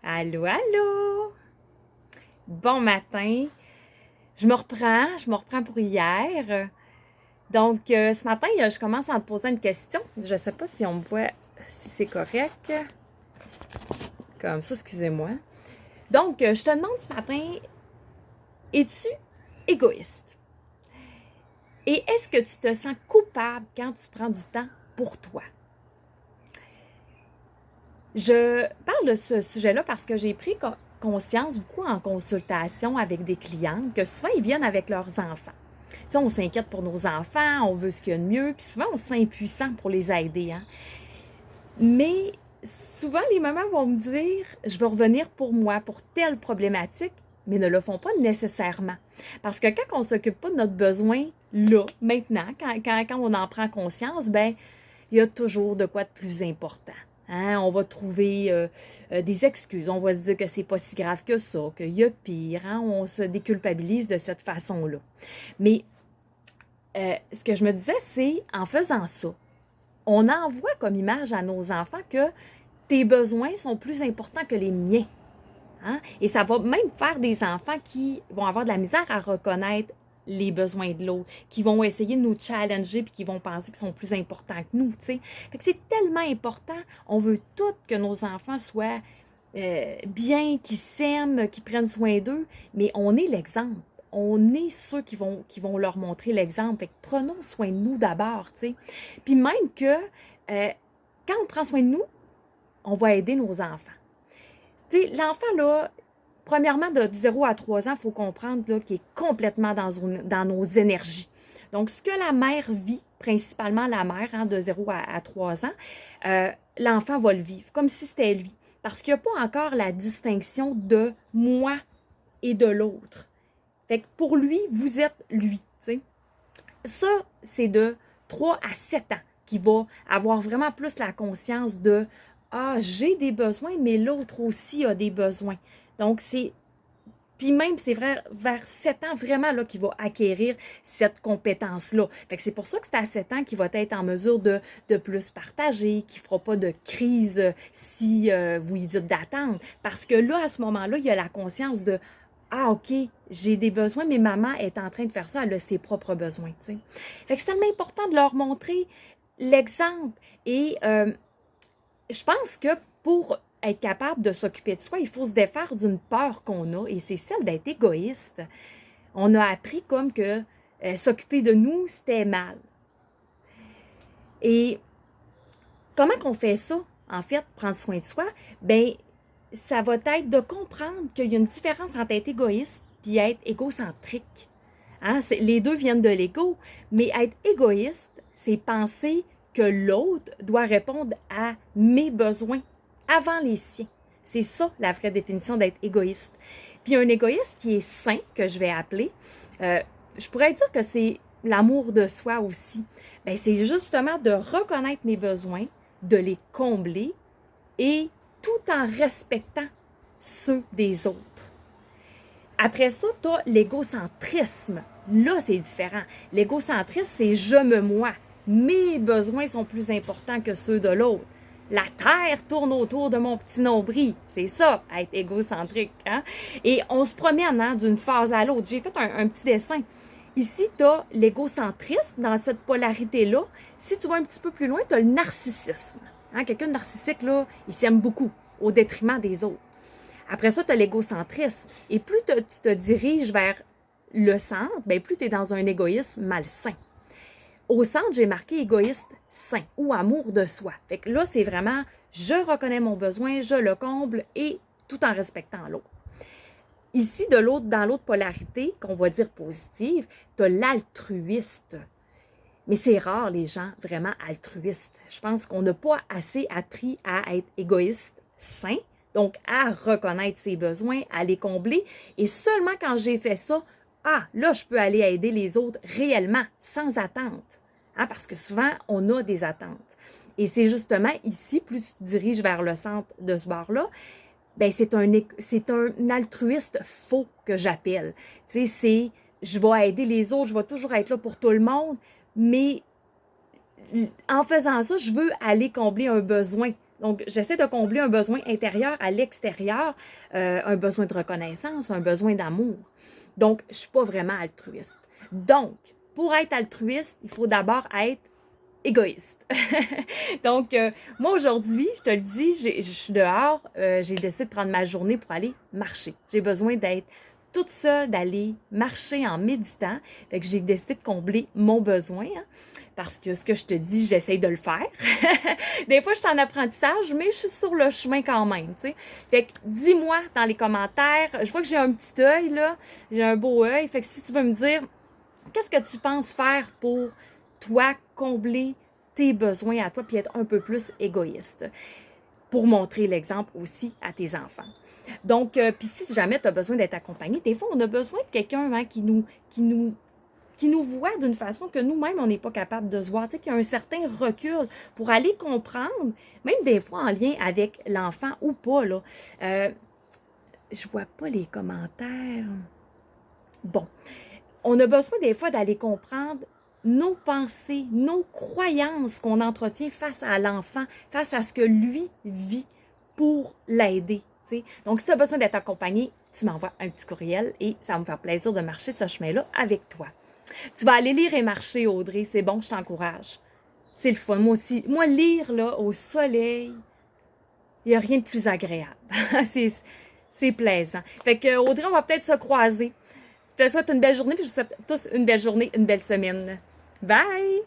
Allô, allô! Bon matin. Je me reprends pour hier. Donc, ce matin, je commence en te posant une question. Je ne sais pas si on me voit, si c'est correct. Comme ça, excusez-moi. Donc, je te demande ce matin, es-tu égoïste? Et est-ce que tu te sens coupable quand tu prends du temps pour toi? Je parle de ce sujet-là parce que j'ai pris conscience beaucoup en consultation avec des clientes que souvent ils viennent avec leurs enfants. Tu sais, on s'inquiète pour nos enfants, on veut ce qu'il y a de mieux, puis souvent on se sent impuissant pour les aider. Hein? Mais souvent les mamans vont me dire, je veux revenir pour moi, pour telle problématique, mais ne le font pas nécessairement. Parce que quand on ne s'occupe pas de notre besoin, là, maintenant, quand on en prend conscience, ben il y a toujours de quoi de plus important. Hein? On va trouver des excuses. On va se dire que c'est pas si grave que ça, qu'il y a pire. Hein? On se déculpabilise de cette façon-là. Mais ce que je me disais, c'est en faisant ça, on envoie comme image à nos enfants que tes besoins sont plus importants que les miens. Hein? Et ça va même faire des enfants qui vont avoir de la misère à reconnaître les besoins de l'autre, qui vont essayer de nous challenger puis qui vont penser qu'ils sont plus importants que nous, tu sais. Fait que c'est tellement important. On veut tous que nos enfants soient bien, qu'ils s'aiment, qu'ils prennent soin d'eux, mais on est l'exemple. On est ceux qui vont leur montrer l'exemple. Fait que prenons soin de nous d'abord, tu sais. Puis même que quand on prend soin de nous, on va aider nos enfants. Tu sais, l'enfant, là, premièrement, de 0 à 3 ans, il faut comprendre qu'il est complètement dans nos énergies. Donc, ce que la mère vit, principalement la mère, hein, de 0 à 3 ans, l'enfant va le vivre comme si c'était lui. Parce qu'il n'y a pas encore la distinction de moi et de l'autre. Fait que pour lui, vous êtes lui. T'sais. Ça, c'est de 3 à 7 ans qu'il va avoir vraiment plus la conscience de « Ah, j'ai des besoins, mais l'autre aussi a des besoins. » Donc, c'est... Puis même, c'est vrai, vers 7 ans, vraiment, là, qu'il va acquérir cette compétence-là. Fait que c'est pour ça que c'est à 7 ans qu'il va être en mesure de plus partager, qu'il ne fera pas de crise si vous lui dites d'attendre. Parce que là, à ce moment-là, il y a la conscience de « Ah, OK, j'ai des besoins, mais maman est en train de faire ça, elle a ses propres besoins. » t'sais. Fait que c'est tellement important de leur montrer l'exemple. Et je pense que pour être capable de s'occuper de soi, il faut se défaire d'une peur qu'on a, et c'est celle d'être égoïste. On a appris comme que s'occuper de nous, c'était mal. Et comment qu'on fait ça, en fait, prendre soin de soi? Bien, ça va être de comprendre qu'il y a une différence entre être égoïste et être égocentrique. Hein? Les deux viennent de l'ego, mais être égoïste, c'est penser que l'autre doit répondre à mes besoins avant les siens. C'est ça, la vraie définition d'être égoïste. Puis un égoïste qui est sain, que je vais appeler, je pourrais dire que c'est l'amour de soi aussi. Bien, c'est justement de reconnaître mes besoins, de les combler et tout en respectant ceux des autres. Après ça, tu as l'égocentrisme. Là, c'est différent. L'égocentrisme, c'est « je me moi ». Mes besoins sont plus importants que ceux de l'autre. La terre tourne autour de mon petit nombril. C'est ça, être égocentrique. Hein? Et on se promène hein, d'une phase à l'autre. J'ai fait un petit dessin. Ici, tu as l'égocentrisme dans cette polarité-là. Si tu vas un petit peu plus loin, tu as le narcissisme. Hein? Quelqu'un de narcissique, là, il s'aime beaucoup au détriment des autres. Après ça, tu as l'égocentrisme. Et plus tu te diriges vers le centre, bien, plus tu es dans un égoïsme malsain. Au centre, j'ai marqué égoïste sain ou amour de soi. Fait que là, c'est vraiment je reconnais mon besoin, je le comble et tout en respectant l'autre. Ici, dans l'autre polarité, qu'on va dire positive, tu as l'altruiste. Mais c'est rare les gens vraiment altruistes. Je pense qu'on n'a pas assez appris à être égoïste sain, donc à reconnaître ses besoins, à les combler. Et seulement quand j'ai fait ça, là, je peux aller aider les autres réellement, sans attente. Hein, parce que souvent, on a des attentes. Et c'est justement ici, plus tu te diriges vers le centre de ce bord-là, bien, c'est un altruiste faux que j'appelle. Tu sais, c'est je vais aider les autres, je vais toujours être là pour tout le monde, mais en faisant ça, je veux aller combler un besoin Donc, j'essaie de combler un besoin intérieur à l'extérieur, un besoin de reconnaissance, un besoin d'amour. Donc, je ne suis pas vraiment altruiste. Donc, pour être altruiste, il faut d'abord être égoïste. Donc, moi aujourd'hui, je te le dis, je suis dehors, j'ai décidé de prendre ma journée pour aller marcher. J'ai besoin d'être toute seule, d'aller marcher en méditant. Fait que j'ai décidé de combler mon besoin, hein, parce que ce que je te dis, j'essaie de le faire. Des fois, je suis en apprentissage, mais je suis sur le chemin quand même, tu sais. Fait que dis-moi dans les commentaires, je vois que j'ai un petit œil, là, j'ai un beau œil, fait que si tu veux me dire, qu'est-ce que tu penses faire pour toi combler tes besoins à toi puis être un peu plus égoïste pour montrer l'exemple aussi à tes enfants. Donc, puis si jamais tu as besoin d'être accompagné, des fois, on a besoin de quelqu'un hein, qui nous voit d'une façon que nous-mêmes, on n'est pas capable de se voir, tu sais, qu'il y a un certain recul pour aller comprendre, même des fois en lien avec l'enfant ou pas, là. Je vois pas les commentaires. Bon, on a besoin des fois d'aller comprendre nos pensées, nos croyances qu'on entretient face à l'enfant, face à ce que lui vit pour l'aider. T'sais. Donc, si tu as besoin d'être accompagné, tu m'envoies un petit courriel et ça va me faire plaisir de marcher ce chemin-là avec toi. Tu vas aller lire et marcher, Audrey, c'est bon, je t'encourage. C'est le fun. Moi aussi, moi, lire là, au soleil, il n'y a rien de plus agréable. c'est plaisant. Fait que, Audrey, on va peut-être se croiser. Je te souhaite une belle journée, puis je vous souhaite tous une belle journée, une belle semaine. Bye!